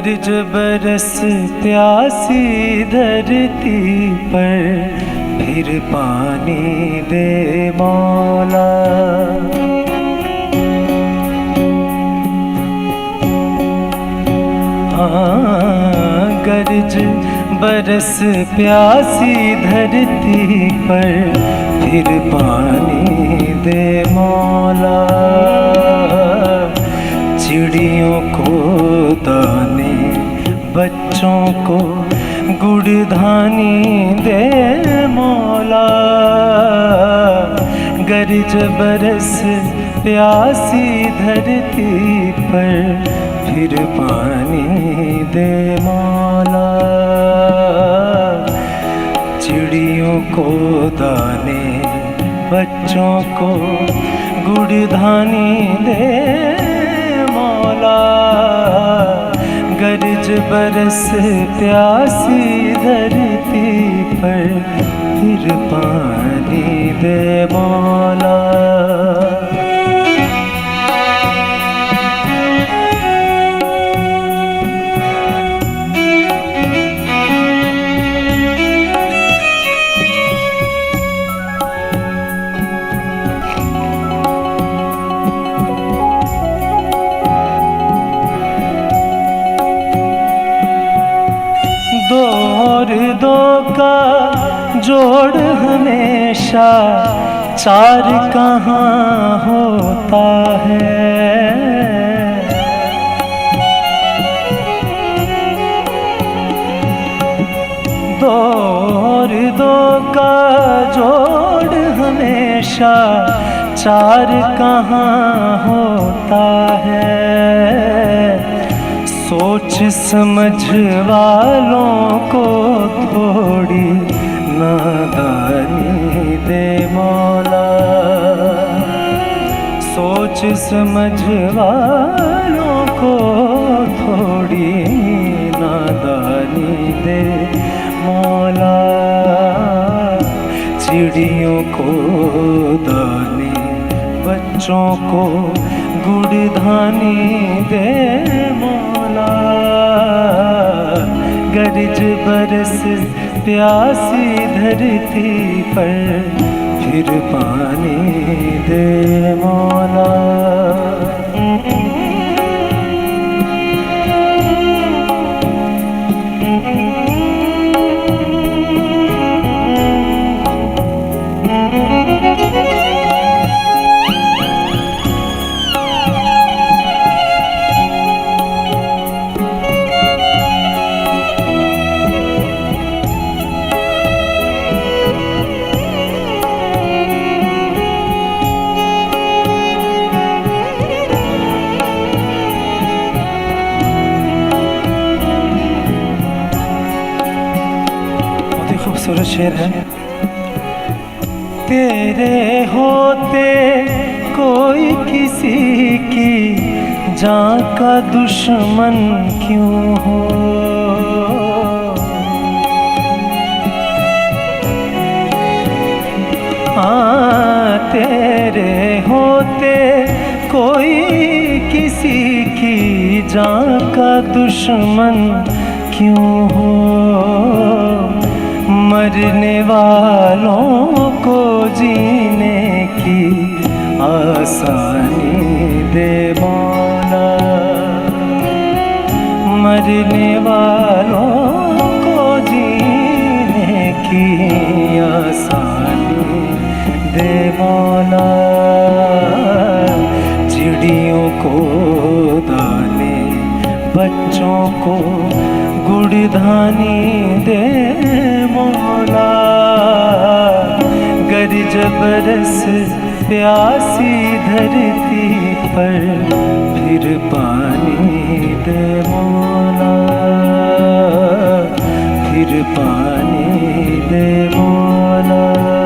गरज बरस प्यासी धरती पर, फिर पानी दे मौला। गरज बरस प्यासी धरती पर, फिर पानी दे मौला। चिड़ियों को दाने, बच्चों को गुड़धानी दे मौला। गरज बरस प्यासी धरती पर, फिर पानी दे मौला। चिड़ियों को दाने, बच्चों को गुड़धानी दे मौला। गरज बरस प्यासी धरती पर, फिर पानी दे मौला। दो और दो का जोड़ हमेशा चार कहाँ होता है। दो और दो का जोड़ हमेशा चार कहाँ होता है। सोच समझ वालों को थोड़ी नादानी दे मौला। सोच समझ वालों को थोड़ी नादानी दे मौला। चिड़ियों को दाने, बच्चों को गुड़धानी दे मौला। गरज बरस प्यासी धरती पर, फिर पानी दे मौला। खूबसूरत शेर है। तेरे होते कोई किसी की जान का दुश्मन क्यों हो। हाँ, तेरे होते कोई किसी की जान का दुश्मन क्यों हो। मरने वालों को जीने की आसानी दे मौला। मरने वालों को जीने की आसानी दे मौला। चिड़ियों को दाने, बच्चों को गुड़धानी दे मौला। गरज बरस प्यासी धरती पर, फिर पानी दे मौला। फिर पानी दे मौला।